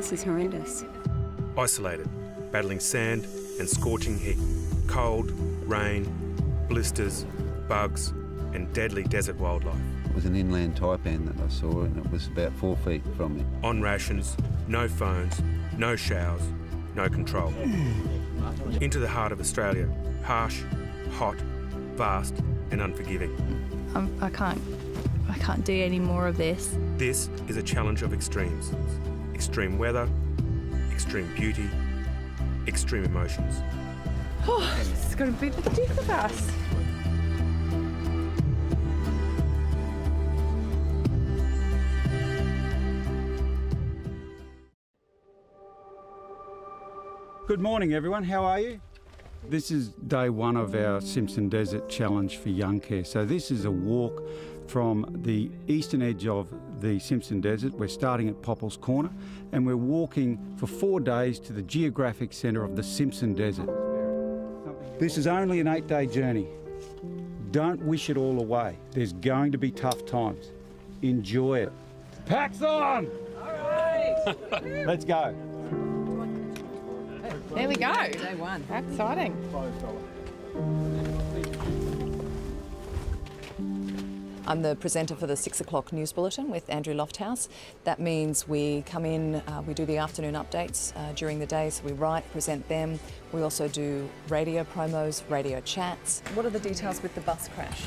this is horrendous. Isolated, battling sand and scorching heat, cold, rain, blisters, bugs and deadly desert wildlife. It was an inland taipan that I saw, and it was about 4 feet from me. On rations, no phones, no showers, no control. Into the heart of Australia, harsh, hot, vast and unforgiving. I can't do any more of this. This is a challenge of extremes. Extreme weather, extreme beauty, extreme emotions. Oh, this is going to be the death of us. Good morning, everyone. How are you? This is day one of our Simpson Desert Challenge for Youngcare. So this is a walk from the eastern edge of the Simpson Desert. We're starting at Popple's Corner and we're walking for 4 days to the geographic centre of the Simpson Desert. This is only an 8-day journey. Don't wish it all away. There's going to be tough times. Enjoy it. Pack's on! All right! Let's go. There we go. Day one. How exciting. I'm the presenter for the 6 o'clock news bulletin with Andrew Lofthouse. That means we come in, we do the afternoon updates during the day, so we write, present them. We also do radio promos, radio chats. What are the details with the bus crash?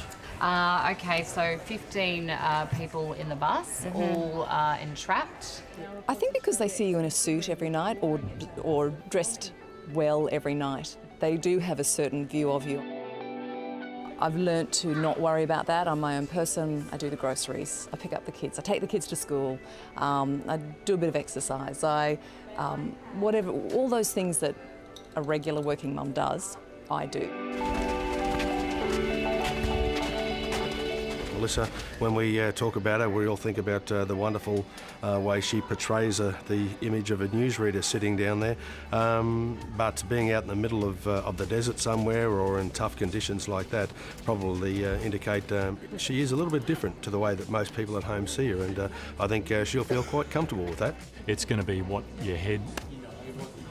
Okay, so 15 people in the bus, all entrapped. I think because they see you in a suit every night or dressed well every night, they do have a certain view of you. I've learnt to not worry about that. I'm my own person. I do the groceries. I pick up the kids. I take the kids to school. I do a bit of exercise. Whatever, all those things that a regular working mum does, I do. Melissa, when we talk about her, we all think about the wonderful way she portrays the image of a newsreader sitting down there. But being out in the middle of the desert somewhere or in tough conditions like that probably indicate she is a little bit different to the way that most people at home see her, and I think she'll feel quite comfortable with that. It's going to be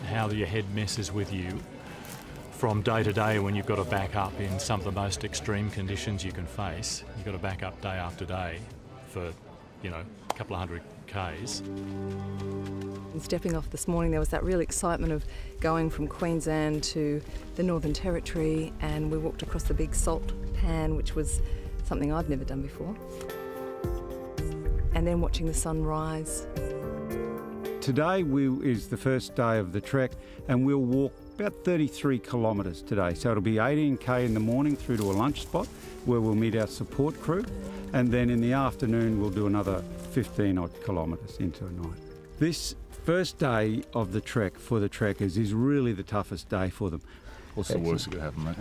how your head messes with you from day to day when you've got to back up in some of the most extreme conditions you can face. You've got to back up day after day for, a couple of hundred Ks. Stepping off this morning, there was that real excitement of going from Queensland to the Northern Territory, and we walked across the big salt pan, which was something I've never done before. And then watching the sun rise. Today is the first day of the trek, and we'll walk about 33 kilometres today. So it'll be 18k in the morning through to a lunch spot where we'll meet our support crew, and then in the afternoon we'll do another 15 odd kilometres into the night. This first day of the trek for the trekkers is really the toughest day for them. What's the worst that could happen, mate?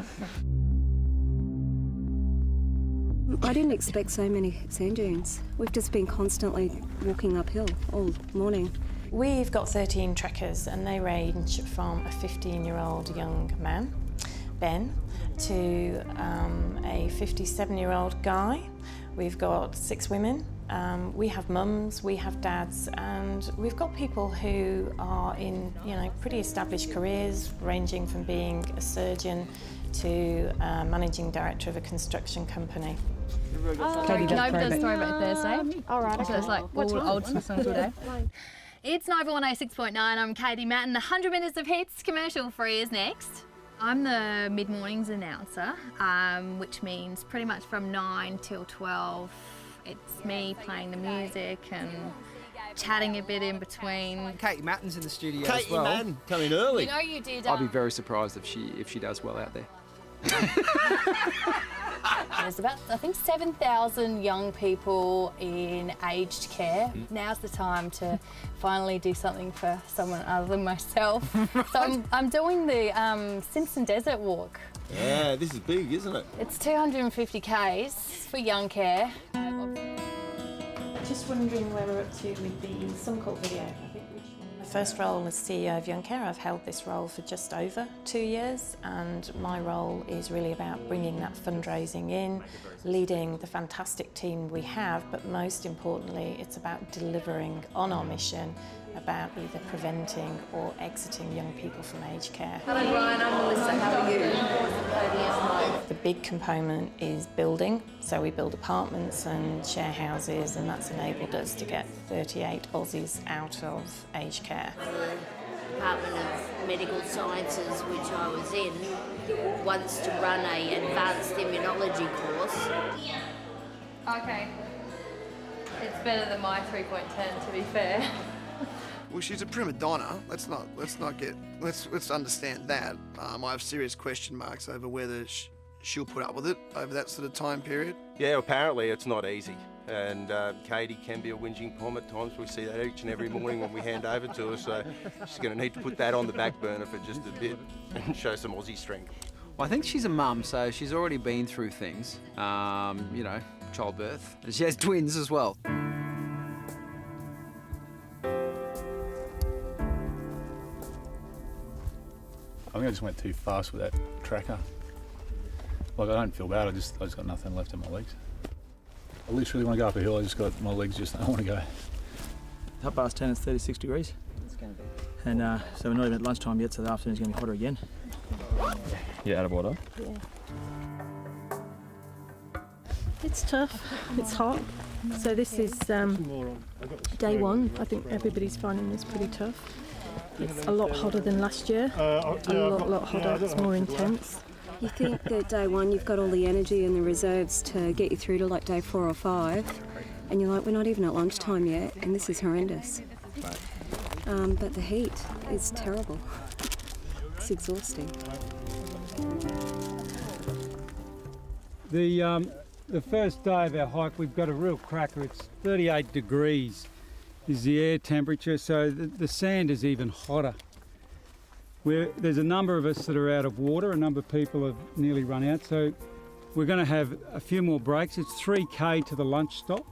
I didn't expect so many sand dunes. We've just been constantly walking uphill all morning. We've got 13 trekkers and they range from a 15-year-old young man, Ben, to a 57-year-old guy. We've got 6 women. We have mums, we have dads, and we've got people who are in, pretty established careers, ranging from being a surgeon to managing director of a construction company. Nova does Throwback Thursday. All right, so it's like old songs all day. It's Nova 106.9. I'm Katie Matten. 100 minutes of hits, commercial free is next. I'm the mid-mornings announcer, which means pretty much from 9 till 12. It's me playing the music and chatting a bit in between. Katie Matten's in the studio Katie as well. Katie Matten, coming early. You know you did. I'd be very surprised if she does well out there. There's about, I think, 7,000 young people in aged care. Now's the time to finally do something for someone other than myself. So I'm doing the Simpson Desert Walk. Yeah, this is big, isn't it? It's 250 Ks for Youngcare. Just wondering where we're up to with the Sun Cult video. My first role as CEO of Youngcare, I've held this role for just over 2 years, and my role is really about bringing that fundraising in, leading the fantastic team we have, but most importantly, it's about delivering on our mission about either preventing or exiting young people from aged care. Hello Brian, I'm Melissa, how are you? The big component is building, so we build apartments and share houses, and that's enabled us to get 38 Aussies out of aged care. Department of Medical Sciences, which I was in, wants to run an advanced immunology course. Okay. It's better than my 3.10, to be fair. Well, she's a prima donna. Let's understand that. I have serious question marks over whether she'll put up with it over that sort of time period. Yeah, apparently it's not easy. And Katie can be a whinging pom at times. We see that each and every morning when we hand over to her. So she's going to need to put that on the back burner for just a bit and show some Aussie strength. Well, I think she's a mum, so she's already been through things. You know, childbirth. She has twins as well. I think I just went too fast with that tracker. Like, I don't feel bad, I just got nothing left in my legs. I literally want to go up a hill, I just got my legs I want to go. 10:30, it's 36 degrees. It's going to be. And so we're not even at lunchtime yet, so the afternoon's going to be hotter again. Yeah, out of water? Yeah. It's tough, it's hot. So this is day one. I think everybody's finding this pretty tough. It's a lot hotter than last year, a lot hotter, it's more intense. You think that day one you've got all the energy and the reserves to get you through to like day 4 or 5, and you're like, we're not even at lunchtime yet, and this is horrendous. But the heat is terrible. It's exhausting. The first day of our hike, we've got a real cracker. It's 38 degrees is the air temperature, so the sand is even hotter. There's a number of us that are out of water, a number of people have nearly run out, so we're going to have a few more breaks. It's 3K to the lunch stop.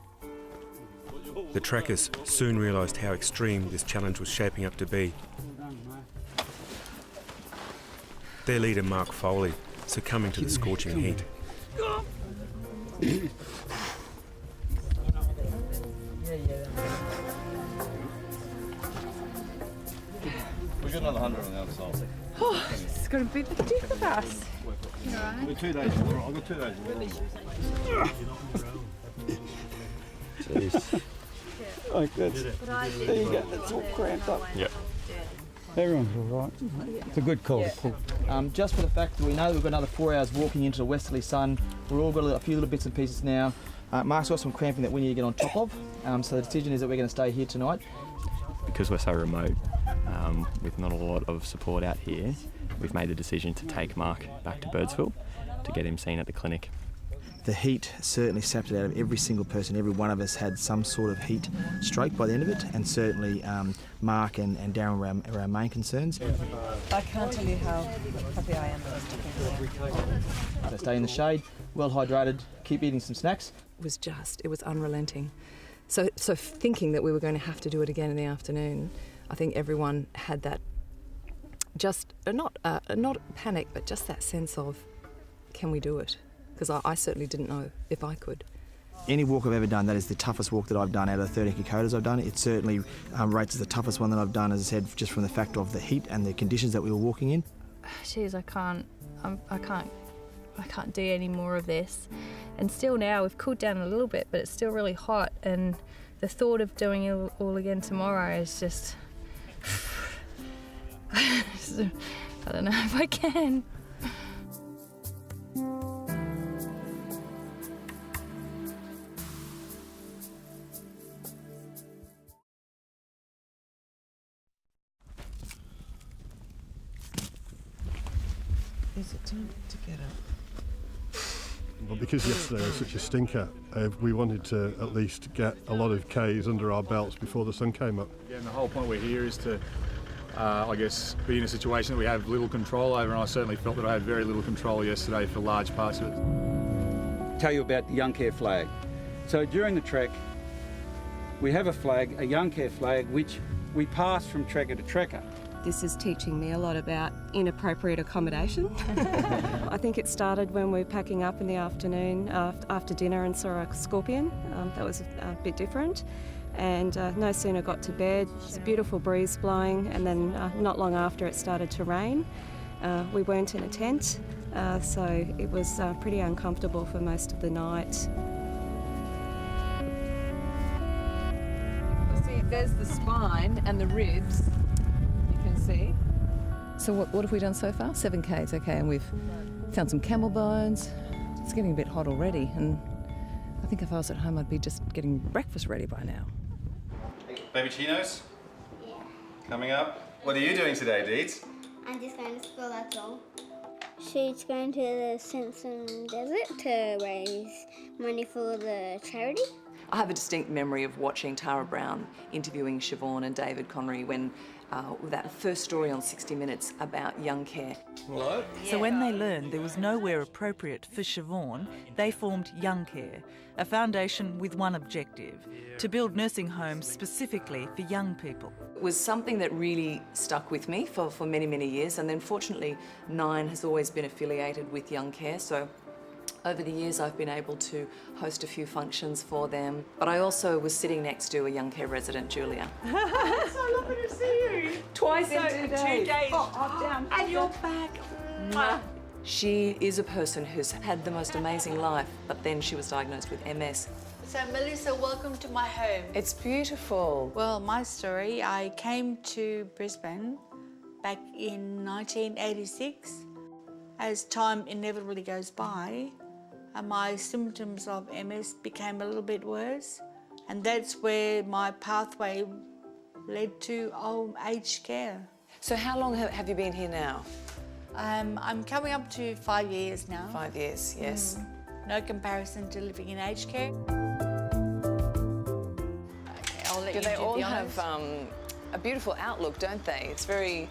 The trackers soon realised how extreme this challenge was shaping up to be. Their leader, Mark Foley, succumbing to the scorching heat. We've got another 100 on the other side. Oh, this is going to be ridiculous. You all right? 2 days. I've got 2 days. Jeez. Like that's, there you go, that's all cramped up. Yep. Everyone's all right. It's a good call to pull. Just for the fact that we know we've got another 4 hours walking into the westerly sun, we've all got a few little bits and pieces now. Mark's got some cramping that we need to get on top of, so the decision is that we're going to stay here tonight. Because we're so remote, with not a lot of support out here, we've made the decision to take Mark back to Birdsville to get him seen at the clinic. The heat certainly sapped it out of every single person. Every one of us had some sort of heat stroke by the end of it, and certainly Mark and Darren were our main concerns. I can't tell you how happy I am that I was taking So stay in the shade, well hydrated, keep eating some snacks. It was unrelenting. So thinking that we were going to have to do it again in the afternoon, I think everyone had that, just not panic, but just that sense of, can we do it? Because I certainly didn't know if I could. Any walk I've ever done, that is the toughest walk that I've done out of the 30 Kokodas I've done. It certainly rates as the toughest one that I've done, as I said, just from the fact of the heat and the conditions that we were walking in. Jeez, I can't do any more of this. And still now, we've cooled down a little bit, but it's still really hot, and the thought of doing it all again tomorrow is just... I don't know if I can. Is it time to get up? Well, because yesterday was such a stinker, we wanted to at least get a lot of Ks under our belts before the sun came up. Yeah, and the whole point we're here is to, I guess, be in a situation that we have little control over, and I certainly felt that I had very little control yesterday for large parts of it. Tell you about the Youngcare flag. So during the trek, we have a flag, a Youngcare flag, which we pass from trekker to trekker. This is teaching me a lot about inappropriate accommodation. I think it started when we were packing up in the afternoon after dinner and saw a scorpion. That was a bit different. And no sooner got to bed, there's a beautiful breeze blowing, and then not long after it started to rain. We weren't in a tent, so it was pretty uncomfortable for most of the night. See, there's the spine and the ribs, you can see. So what have we done so far? 7 Ks, okay, and we've found some camel bones. It's getting a bit hot already, and I think if I was at home I'd be just getting breakfast ready by now. Baby Chinos? Yeah. Coming up. What are you doing today, Deeds? I'm just going to school, that's all. She's going to the Simpson desert to raise money for the charity. I have a distinct memory of watching Tara Brown interviewing Siobhan and David Connery when that first story on 60 Minutes about Youngcare. What? So when they learned there was nowhere appropriate for Siobhan, they formed Youngcare, a foundation with one objective, to build nursing homes specifically for young people. It was something that really stuck with me for many, many years, and then fortunately Nine has always been affiliated with Youngcare, so over the years I've been able to host a few functions for them. But I also was sitting next to a Youngcare resident, Julia. So lovely to see you. Twice in 2 days. 2 days. Oh, down. And you're back. Mwah. She is a person who's had the most amazing life, but then she was diagnosed with MS. So Melissa, welcome to my home. It's beautiful. Well, my story, I came to Brisbane back in 1986. As time inevitably goes by, my symptoms of MS became a little bit worse, and that's where my pathway led to old aged care. So how long have you been here now? I'm coming up to 5 years now. 5 years, yes. No comparison to living in aged care. Okay, I'll let you They do all the have honours. a beautiful outlook, don't they? It's very...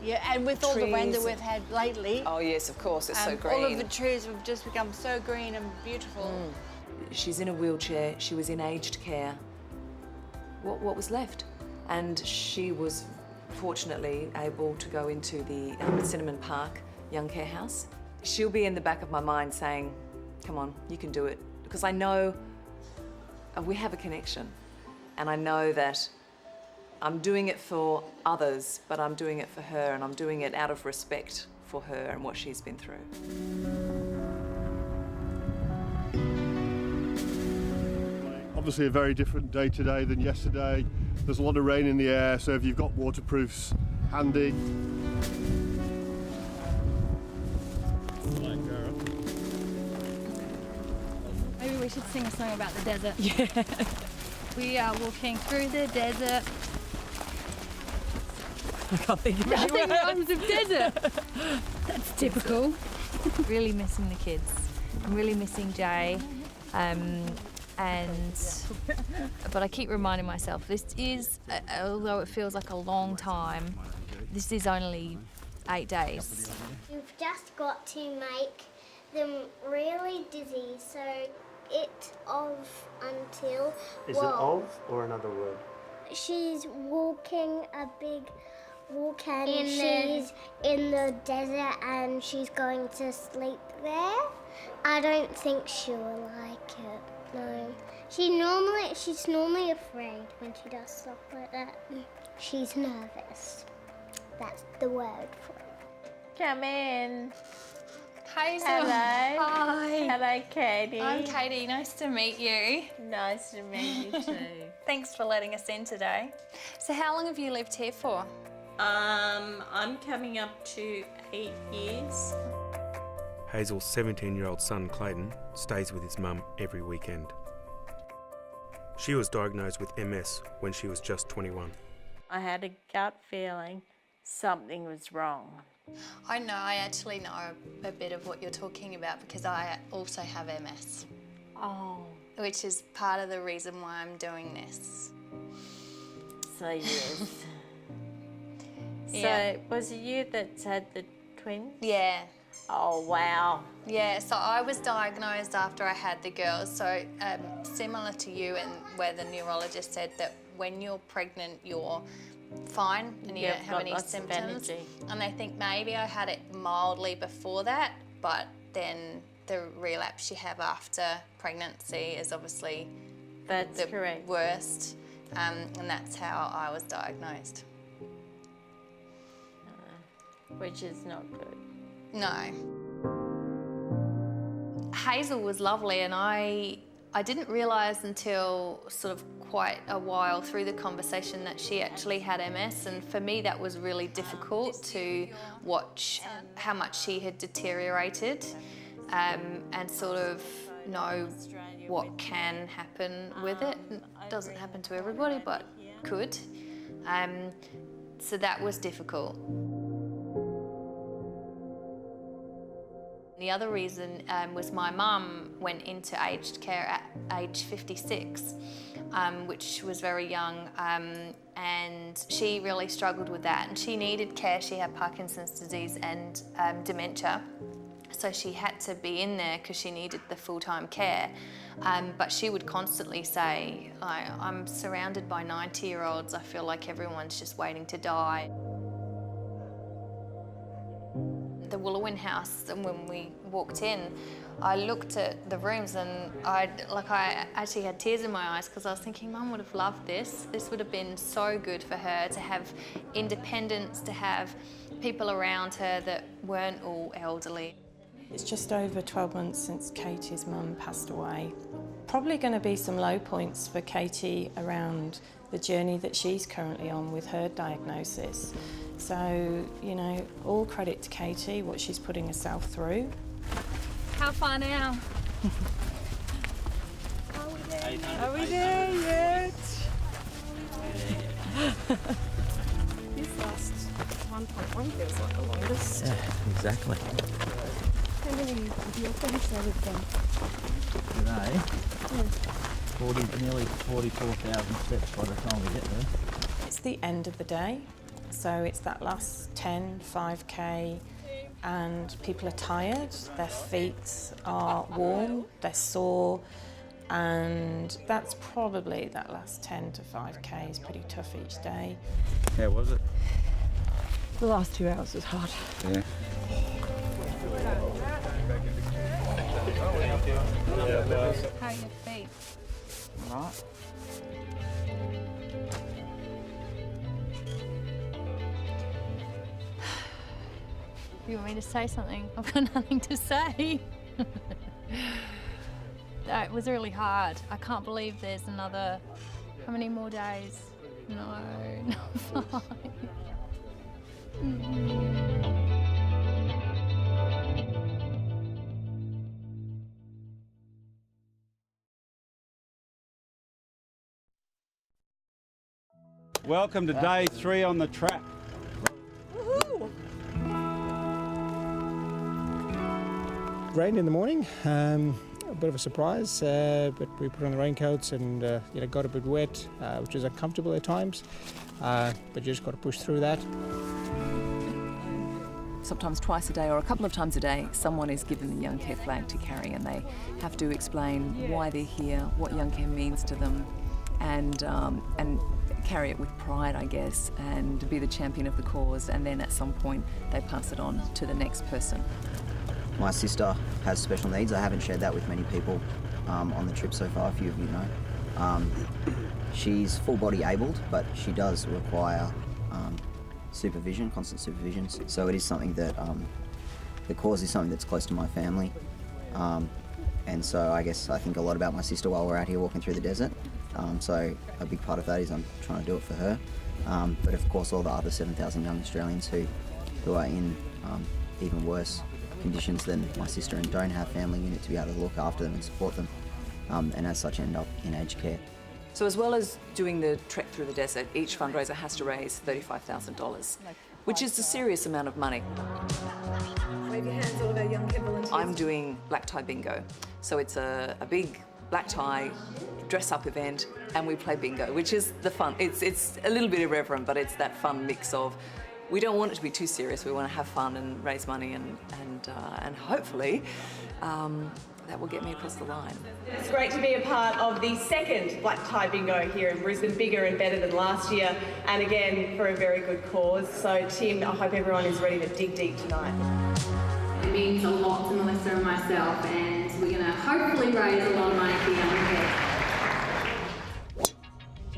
Yeah, and with all the rain that trees. we've had lately. Oh yes, of course, it's so green. All of the trees have just become so green and beautiful. She's in a wheelchair, she was in aged care. What was left? And she was fortunately able to go into the Cinnamon Park Youngcare house. She'll be in the back of my mind saying, come on, you can do it. Because I know we have a connection, and I know that I'm doing it for others, but I'm doing it for her, and I'm doing it out of respect for her and what she's been through. Obviously a very different day today than yesterday. There's a lot of rain in the air, so if you've got waterproofs handy. Maybe we should sing a song about the desert. Yeah. We are walking through the desert. I can't think of any Nothing words. rhymes with desert. That's typical. Really missing the kids. I'm really missing Jay. But I keep reminding myself, this is, although it feels like a long time, this is only 8 days. You've just got to make them really dizzy, so it's off until... Is it of or another word? She's walking a big walk and she's in the desert and she's going to sleep there. I don't think she'll like it, no. She's normally afraid when she does stuff like that. She's nervous. That's the word for it. Come in. Hi, Hello. Hi. Hello, Katie. I'm Katie. Nice to meet you. Nice to meet you too. Thanks for letting us in today. So how long have you lived here for? I'm coming up to 8 years. Hazel's 17-year-old son Clayton stays with his mum every weekend. She was diagnosed with MS when she was just 21. I had a gut feeling something was wrong. I know, I actually know a bit of what you're talking about because I also have MS. Oh. Which is part of the reason why I'm doing this. So yes. Yeah. So was it you that had the twins? Yeah. Oh wow. Yeah, so I was diagnosed after I had the girls, so similar to you, and where the neurologist said that when you're pregnant you're fine and you don't have any symptoms. And I think maybe I had it mildly before that, but then the relapse you have after pregnancy is obviously That's the correct. worst. and that's how I was diagnosed. Which is not good. No. Hazel was lovely, and I didn't realise until sort of quite a while through the conversation that she actually had MS, and for me that was really difficult to watch how much she had deteriorated and sort of know what can happen with it. It doesn't happen to everybody, but could. So that was difficult. The other reason was my mum went into aged care at age 56, which was very young, and she really struggled with that, and she needed care. She had Parkinson's disease and dementia, so she had to be in there because she needed the full-time care. But she would constantly say, I'm surrounded by 90-year-olds, I feel like everyone's just waiting to die. The Woolowin house, and when we walked in, I looked at the rooms and I actually had tears in my eyes because I was thinking, Mum would have loved this. This would have been so good for her to have independence, to have people around her that weren't all elderly. It's just over 12 months since Katie's mum passed away. Probably going to be some low points for Katie around the journey that she's currently on with her diagnosis. So, you know, all credit to Katie, what she's putting herself through. How far now? Are we there yet? This last 1.1 feels like the longest. Yeah, exactly. How many of your friends are with them? Today, Yeah. nearly 44,000 steps by the time we get there. It's the end of the day, so it's that last 10, 5k, and people are tired, their feet are warm, they're sore, and that's probably that last 10 to 5k is pretty tough each day. How was it? The last 2 hours was hard. Yeah. How are your feet? Right. You want me to say something? I've got nothing to say. No, it was really hard. I can't believe there's another, how many more days? No, not 5. Welcome to day 3 on the track. Rained in the morning, a bit of a surprise, but we put on the raincoats and got a bit wet, which is uncomfortable at times, but you just got to push through that. Sometimes twice a day or a couple of times a day, someone is given the Youngcare flag to carry, and they have to explain why they're here, what Youngcare means to them, and carry it with pride, I guess, and be the champion of the cause, and then at some point they pass it on to the next person. My sister has special needs. I haven't shared that with many people on the trip so far, a few of you know. She's full body abled, but she does require supervision, constant supervision. So it is something that, the cause is something that's close to my family. And so I think a lot about my sister while we're out here walking through the desert. So a big part of that is I'm trying to do it for her. But of course all the other 7,000 young Australians who are in even worse conditions than my sister and don't have family unit to be able to look after them and support them, and as such end up in aged care. So as well as doing the trek through the desert, each fundraiser has to raise $35,000, which is a serious amount of money. Wave your hands, all of our Youngcare volunteers. I'm doing black tie bingo. So it's a big black tie dress-up event, and we play bingo, which is the fun. It's a little bit irreverent, but it's that fun mix of, we don't want it to be too serious. We want to have fun and raise money, and hopefully that will get me across the line. It's great to be a part of the second Black Tie Bingo here in Brisbane, bigger and better than last year, and again for a very good cause. So Tim, I hope everyone is ready to dig deep tonight. It means a lot to Melissa and myself, and we're going to hopefully raise a lot of money for Youngcare.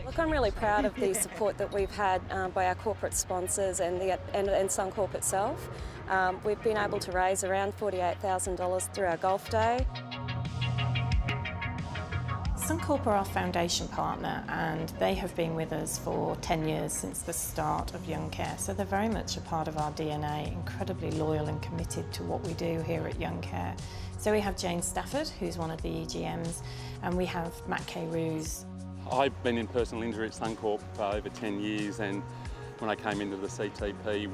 Look, Look, I'm really proud of the support that we've had by our corporate sponsors and Suncorp itself. We've been able to raise around $48,000 through our golf day. Suncorp are our foundation partner, and they have been with us for 10 years since the start of Youngcare, so they're very much a part of our DNA, incredibly loyal and committed to what we do here at Youngcare. So we have Jane Stafford, who's one of the EGMs, and we have Matt K. Roos. I've been in personal injury at Suncorp for over 10 years, and when I came into the CTP,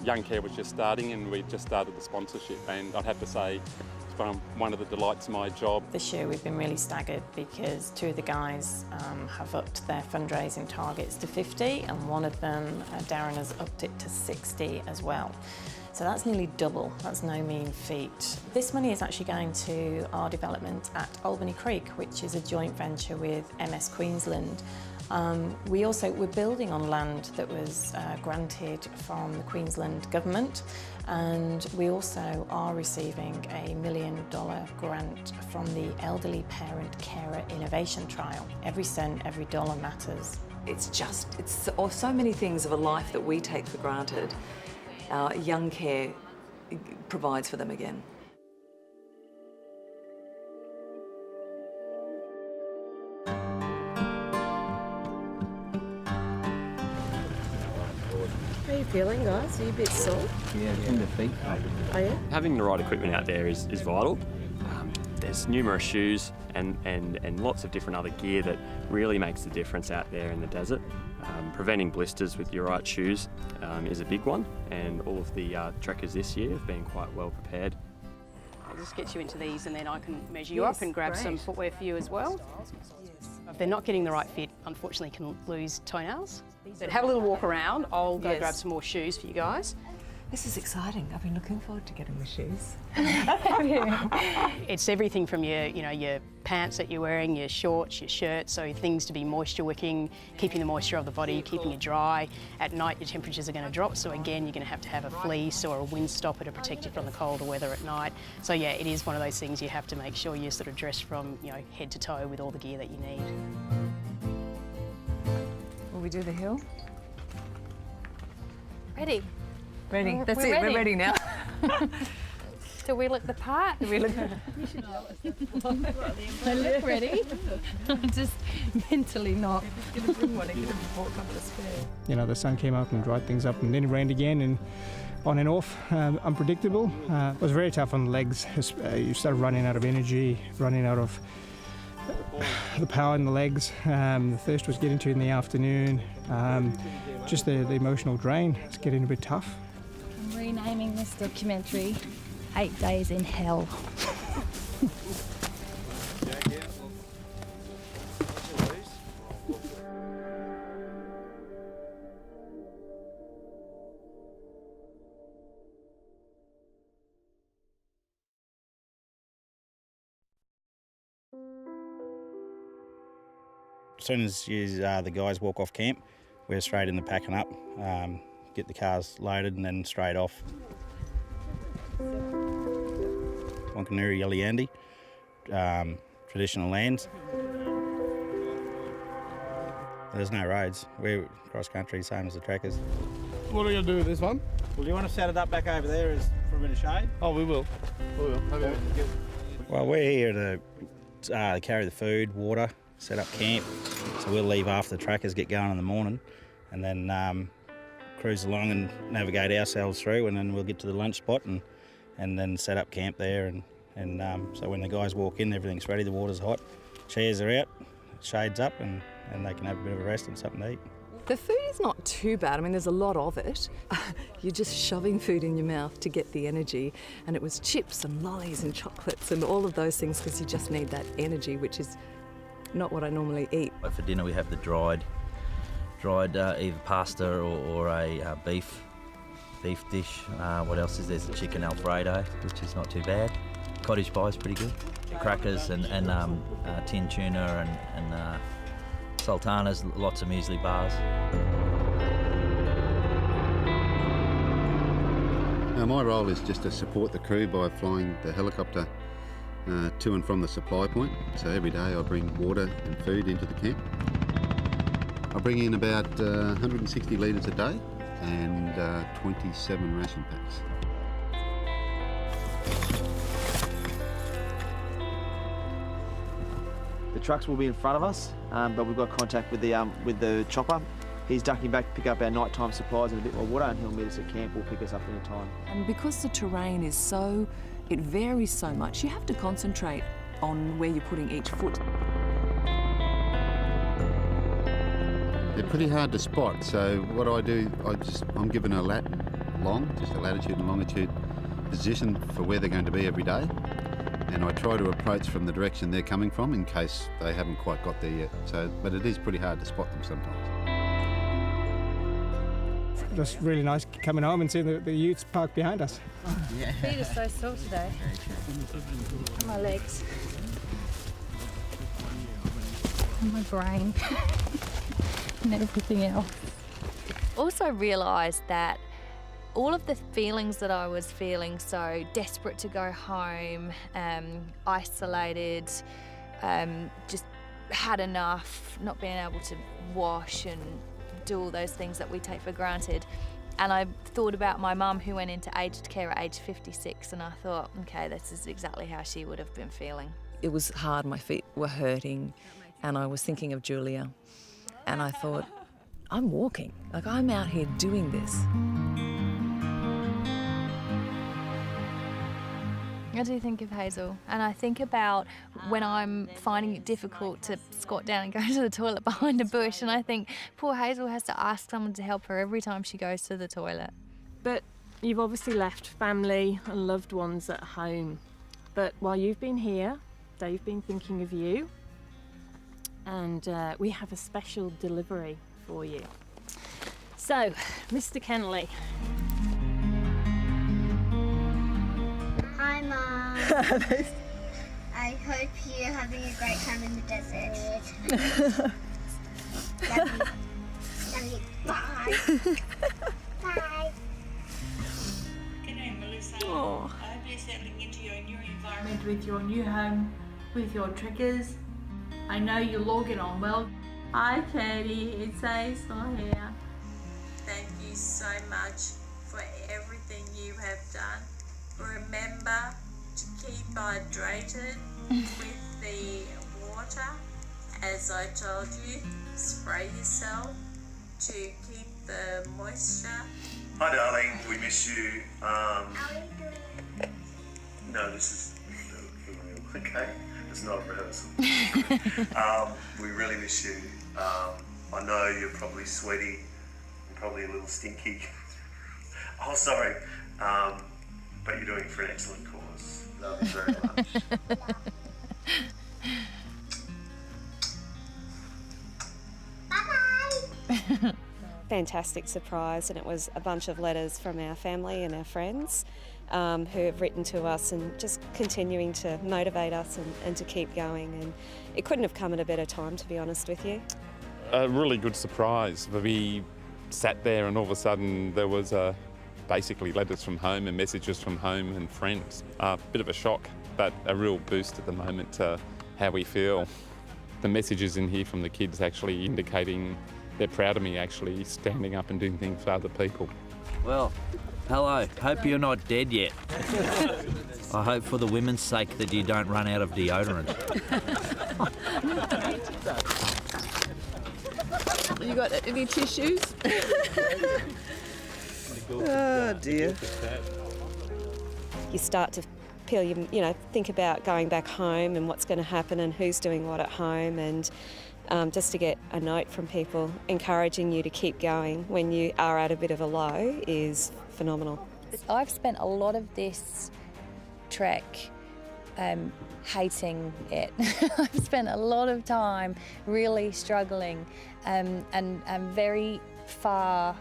Youngcare was just starting, and we just started the sponsorship, and I'd have to say one of the delights of my job. This year we've been really staggered because two of the guys have upped their fundraising targets to 50, and one of them, Darren, has upped it to 60 as well. So that's nearly double. That's no mean feat. This money is actually going to our development at Albany Creek, which is a joint venture with MS Queensland. We're building on land that was granted from the Queensland government, and we also are receiving a $1 million grant from the Elderly Parent Carer Innovation Trial. Every cent, every dollar matters. It's so many things of a life that we take for granted. Youngcare provides for them again. How are you feeling, guys? Are you a bit sore? Yeah, tender feet. Are you? Having the right equipment out there is vital. There's numerous shoes and lots of different other gear that really makes the difference out there in the desert. Preventing blisters with your right shoes is a big one, and all of the trekkers this year have been quite well prepared. I'll just get you into these, and then I can measure you up and grab some footwear for you as well. If they're not getting the right fit, unfortunately can lose toenails. But have a little walk around. I'll go grab some more shoes for you guys. This is exciting. I've been looking forward to getting the shoes. It's everything from your pants that you're wearing, your shorts, your shirts, so things to be moisture wicking, keeping the moisture of the body, keeping it dry. At night your temperatures are going to drop, so again you're going to have a fleece or a wind stopper to protect you from the colder weather at night. So yeah, it is one of those things you have to make sure you're sort of dressed from head to toe with all the gear that you need. Will we do the hill? Ready. Ready. That's it. We're ready now. Do we look the part? Do we look? You should I look ready. I'm just mentally not. I'm going to bring one. I'm going to walk up the spare. The sun came out and dried things up, and then it rained again, and on and off, unpredictable. It was very tough on the legs. You started running out of energy, running out of the power in the legs. The thirst was getting to you in the afternoon. Just the emotional drain was getting a bit tough. I'm renaming this documentary 8 Days in Hell. As soon as the guys walk off camp, we're straight in the packing up, get the cars loaded and then straight off. Wankanuru Yaliyandi, traditional lands. There's no roads. We're cross country, same as the trekkers. What are we going to do with this one? Well, do you want to set it up back over there for a bit of shade? Oh, we will. Okay. Well, we're here to carry the food, water, set up camp. So we'll leave after the trackers get going in the morning, and then cruise along and navigate ourselves through, and then we'll get to the lunch spot and then set up camp there. And so when the guys walk in, everything's ready, the water's hot, chairs are out, shade's up, and they can have a bit of a rest and something to eat. The food is not too bad. I mean, there's a lot of it. You're just shoving food in your mouth to get the energy. And it was chips and lollies and chocolates and all of those things because you just need that energy, which is not what I normally eat. For dinner we have the dried either pasta or a beef dish. What else is there? There's a chicken Alfredo, which is not too bad. Cottage pie is pretty good. Crackers and tin tuna and sultanas, lots of muesli bars. Now my role is just to support the crew by flying the helicopter to and from the supply point. So every day I bring water and food into the camp. I bring in about 160 litres a day and 27 ration packs. The trucks will be in front of us, but we've got contact with the chopper. He's ducking back to pick up our nighttime supplies and a bit more water, and he'll meet us at camp. We'll pick us up in a time. And because the terrain is it varies so much, you have to concentrate on where you're putting each foot. They're pretty hard to spot, so what I do, I'm given a just a latitude and longitude position for where they're going to be every day, and I try to approach from the direction they're coming from in case they haven't quite got there yet. But it is pretty hard to spot them sometimes. Just really nice coming home and seeing the youths parked behind us. Yeah. Feet are so sore today. My legs. And my brain. And everything else. Also realised that all of the feelings that I was feeling, so desperate to go home, isolated, just had enough, not being able to wash and do all those things that we take for granted. And I thought about my mum who went into aged care at age 56, and I thought, okay, this is exactly how she would have been feeling. It was hard, my feet were hurting, and I was thinking of Julia, and I thought, I'm walking, like I'm out here doing this. I do think of Hazel, and I think about when I'm finding it difficult to squat down and go to the toilet behind a bush, and I think poor Hazel has to ask someone to help her every time she goes to the toilet. But you've obviously left family and loved ones at home. But while you've been here, they've been thinking of you, and we have a special delivery for you. So, Mr. Kennelly. Hi, Mum. I hope you're having a great time in the desert. Love you. Love you. Bye. Bye. G'day, Melissa. Oh. I hope you're settling into your new environment with your new home, with your triggers. I know you'll all get on well. Hi, Katie. It's Hazel here. Thank you so much for everything you have done. Remember to keep hydrated with the water. As I told you, spray yourself to keep the moisture. Hi darling, we miss you. No, this is for real, okay? It's not a rehearsal. We really miss you. I know you're probably sweaty and probably a little stinky. Oh, sorry. But you're doing it for an excellent cause. Love you very much. Fantastic surprise, and it was a bunch of letters from our family and our friends who have written to us and just continuing to motivate us and to keep going, and it couldn't have come at a better time, to be honest with you. A really good surprise. We sat there and all of a sudden there was basically letters from home and messages from home and friends. A bit of a shock, but a real boost at the moment to how we feel. The messages in here from the kids actually indicating they're proud of me actually standing up and doing things for other people. Well, hello. Hope you're not dead yet. I hope for the women's sake that you don't run out of deodorant. You got any tissues? Oh dear. You start to think about going back home and what's going to happen and who's doing what at home, and just to get a note from people encouraging you to keep going when you are at a bit of a low is phenomenal. I've spent a lot of this trek hating it. I've spent a lot of time really struggling and very far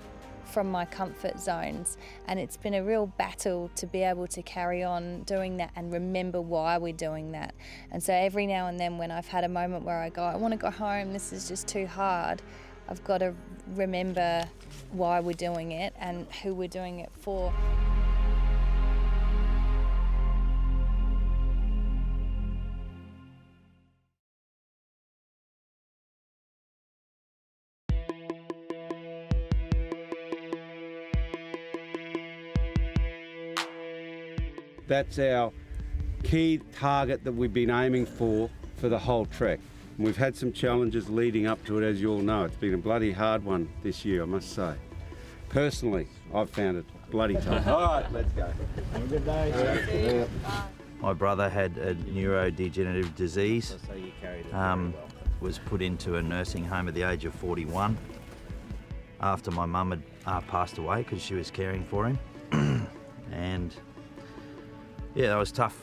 from my comfort zones, and it's been a real battle to be able to carry on doing that and remember why we're doing that. And so every now and then when I've had a moment where I go, I want to go home, this is just too hard, I've got to remember why we're doing it and who we're doing it for. That's our key target that we've been aiming for the whole trek. And we've had some challenges leading up to it, as you all know. It's been a bloody hard one this year, I must say. Personally, I've found it bloody tough. All right, let's go. Have a good day. My brother had a neurodegenerative disease, was put into a nursing home at the age of 41 after my mum had passed away because she was caring for him. And yeah, that was tough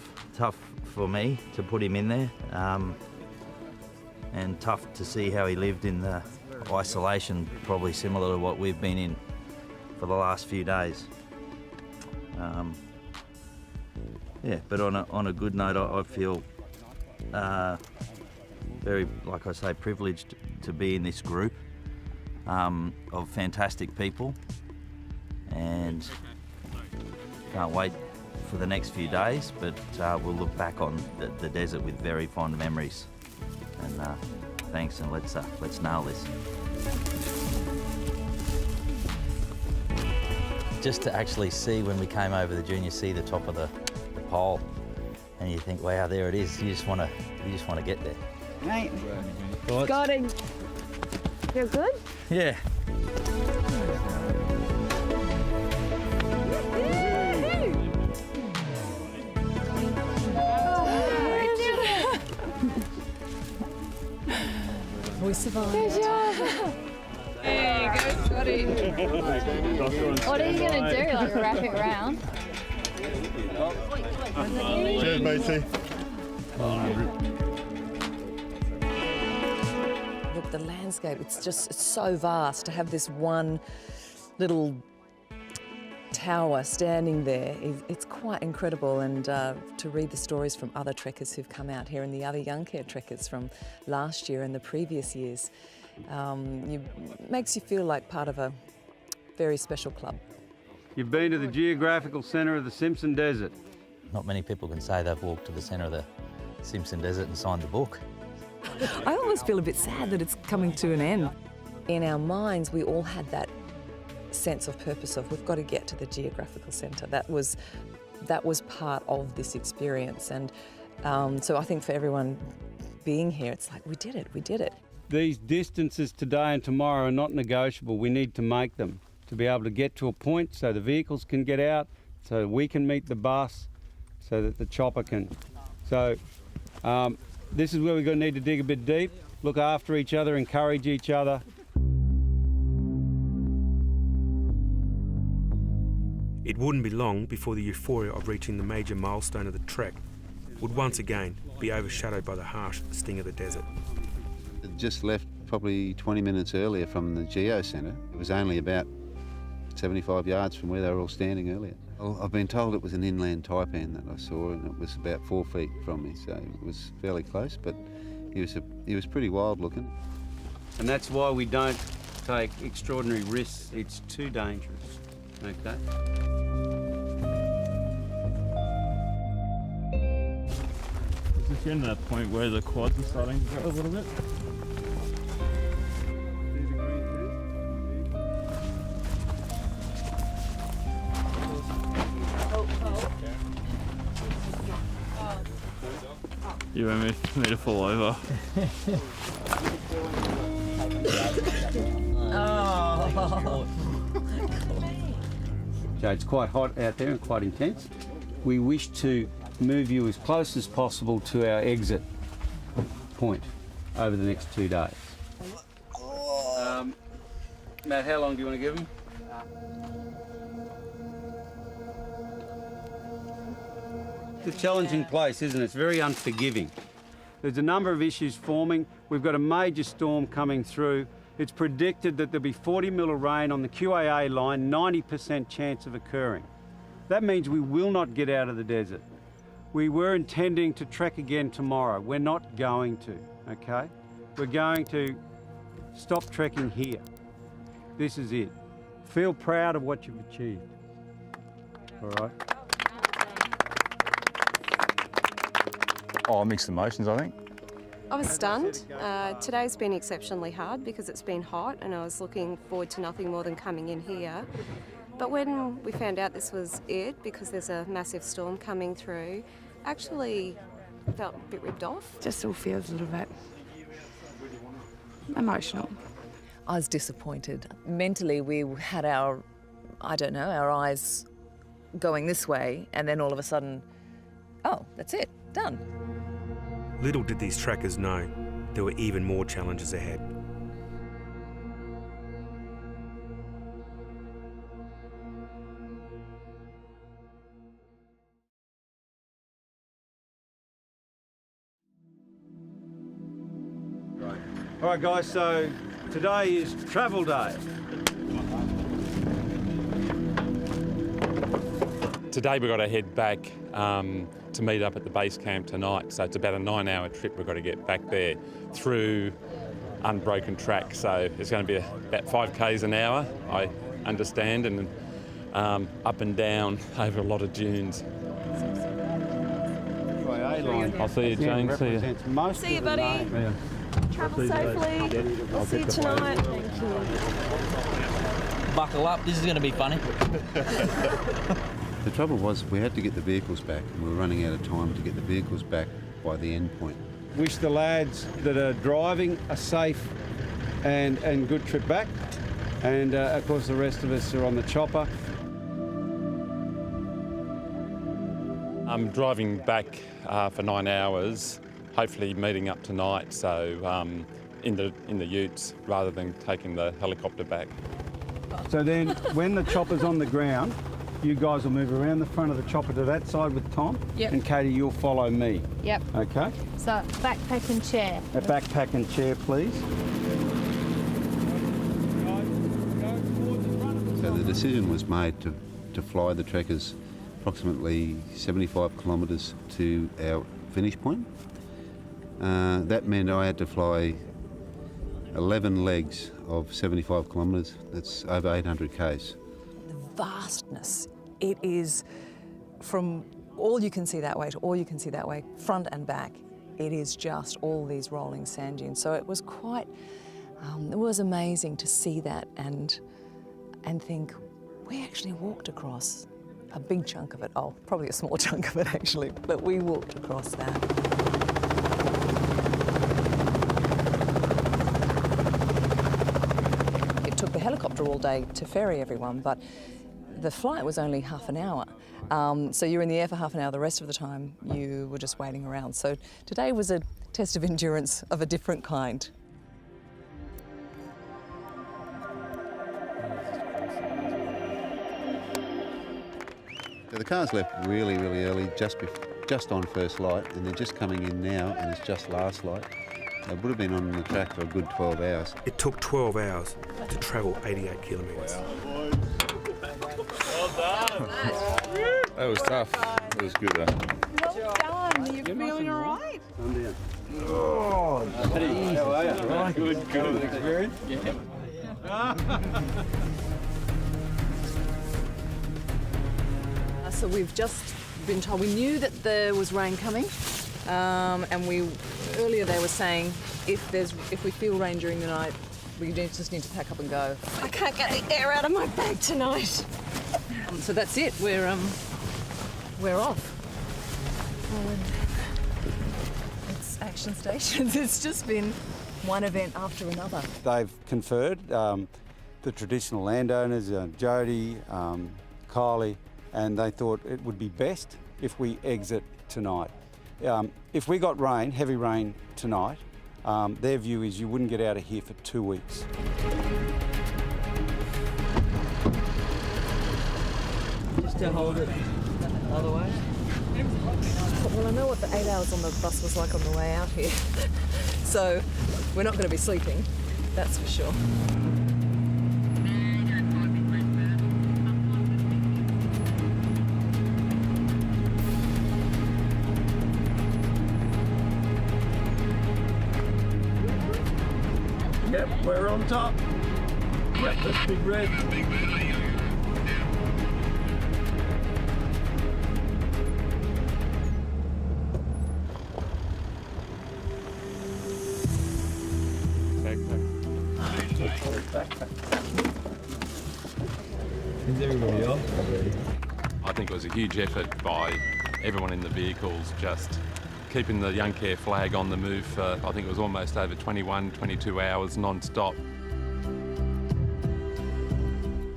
for me to put him in there, and tough to see how he lived in the isolation, probably similar to what we've been in for the last few days. Yeah, but on a good note, I feel very, like I say, privileged to be in this group of fantastic people, and can't wait for the next few days, but we'll look back on the desert with very fond memories. And thanks, and let's nail this. Just to actually see, when we came over the dune, you see the top of the pole, and you think, wow, there it is. You just want to get there. Right. Thoughts? Got him. Feel good? Yeah. We survived. Good job. There you go, Scotty. What are you going to do? Like wrap it around? Cheers, matey. Look, the landscape, it's so vast. To have this one little tower standing there, it's quite incredible. And to read the stories from other trekkers who've come out here and the other Youngcare trekkers from last year and the previous years, makes you feel like part of a very special club. You've been to the geographical centre of the Simpson Desert. Not many people can say they've walked to the centre of the Simpson Desert and signed the book. I almost feel a bit sad that it's coming to an end. In our minds, we all had that sense of purpose of we've got to get to the geographical centre. That was part of this experience, and so I think for everyone being here, it's like we did it. These distances today and tomorrow are not negotiable. We need to make them to be able to get to a point so the vehicles can get out, so we can meet the bus, so that the chopper can. So this is where we're going to need to dig a bit deep, look after each other, encourage each other. It wouldn't be long before the euphoria of reaching the major milestone of the trek would once again be overshadowed by the harsh sting of the desert. Just left probably 20 minutes earlier from the geocenter. It was only about 75 yards from where they were all standing earlier. Well, I've been told it was an inland taipan that I saw, and it was about 4 feet from me, so it was fairly close, but he was pretty wild looking. And that's why we don't take extraordinary risks. It's too dangerous, okay? Is this getting to that point where the quads are starting to go a little bit? You want me to fall over? So it's quite hot out there and quite intense. We wish to move you as close as possible to our exit point over the next 2 days. Matt, how long do you want to give him? It's a challenging place, isn't it? It's very unforgiving. There's a number of issues forming. We've got a major storm coming through. It's predicted that there'll be 40 mil of rain on the QAA line, 90% chance of occurring. That means we will not get out of the desert. We were intending to trek again tomorrow. We're not going to, okay? We're going to stop trekking here. This is it. Feel proud of what you've achieved. All right? Oh, mixed emotions, I think. I was stunned. Today's been exceptionally hard because it's been hot and I was looking forward to nothing more than coming in here. But when we found out this was it, because there's a massive storm coming through, actually felt a bit ripped off. Just all feels a little bit emotional. I was disappointed. Mentally, we had our eyes going this way, and then all of a sudden, oh, that's it, done. Little did these trackers know there were even more challenges ahead. All right, guys, so today is travel day. Today we've got to head back to meet up at the base camp tonight. So it's about a 9-hour trip. We've got to get back there through unbroken track. So it's going to be about 5 k's an hour, I understand, and up and down over a lot of dunes. I'll see you, Jane. See you. See you, buddy. Travel safely. I'll see you tonight. Thank you. Buckle up, this is going to be funny. The trouble was we had to get the vehicles back, and we were running out of time to get the vehicles back by the end point. Wish the lads that are driving a safe and good trip back. And of course the rest of us are on the chopper. I'm driving back for 9 hours, hopefully meeting up tonight, so in the utes rather than taking the helicopter back. So then when the chopper's on the ground, you guys will move around the front of the chopper to that side with Tom. Yep. And Katie, you'll follow me. Yep. Okay? So backpack and chair. A backpack and chair, please. So the decision was made to fly the trekkers approximately 75 kilometres to our finish point. That meant I had to fly 11 legs of 75 kilometres. That's over 800 k's. The vastness. It is from all you can see that way to all you can see that way, front and back. It is just all these rolling sand dunes. So it was quite, it was amazing to see that and think, we actually walked across a big chunk of it. Oh, probably a small chunk of it actually, but we walked across that. It took the helicopter all day to ferry everyone, but the flight was only half an hour. So you're in the air for half an hour, the rest of the time you were just waiting around. So today was a test of endurance of a different kind. So the cars left really, really early, just on first light, and they're just coming in now, and it's just last light. They would have been on the track for a good 12 hours. It took 12 hours to travel 88 kilometres. Well done. That was tough. It was good. Well done. Are you feeling all right? I'm down. Oh, geez. How are you? Right. Good. Experience? Yeah. So we've just been told, we knew that there was rain coming, and earlier they were saying if we feel rain during the night, we just need to pack up and go. I can't get the air out of my bag tonight. So that's it. We're off. It's action stations. It's just been one event after another. They've conferred, the traditional landowners, Jody, Kylie, and they thought it would be best if we exit tonight. If we got rain, heavy rain tonight, their view is you wouldn't get out of here for 2 weeks. Just to hold it otherwise. Well, I know what the 8 hours on the bus was like on the way out here. So we're not going to be sleeping, that's for sure. Yep, we're on top. Breakfast, Big Red. Is everybody else? I think it was a huge effort by everyone in the vehicles, just keeping the Youngcare flag on the move for, I think it was almost over 21, 22 hours non-stop.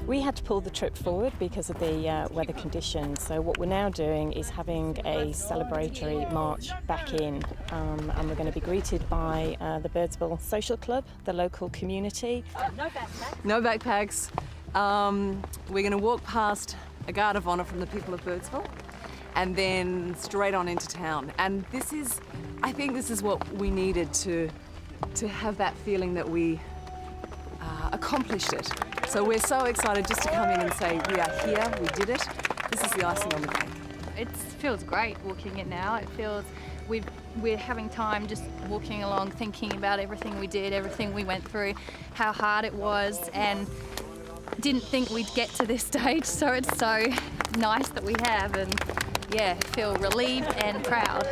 We had to pull the trip forward because of the weather conditions, so what we're now doing is having a celebratory march back in, and we're going to be greeted by the Birdsville Social Club, the local community. No backpacks. No backpacks. We're going to walk past a guard of honour from the people of Birdsville and then straight on into town. And I think this is what we needed to have that feeling that we accomplished it. So we're so excited just to come in and say, we are here, we did it. This is the icing on the cake. It feels great walking it now. It feels we're having time just walking along, thinking about everything we did, everything we went through, how hard it was, and didn't think we'd get to this stage. So it's so nice that we have, and yeah, feel relieved and proud.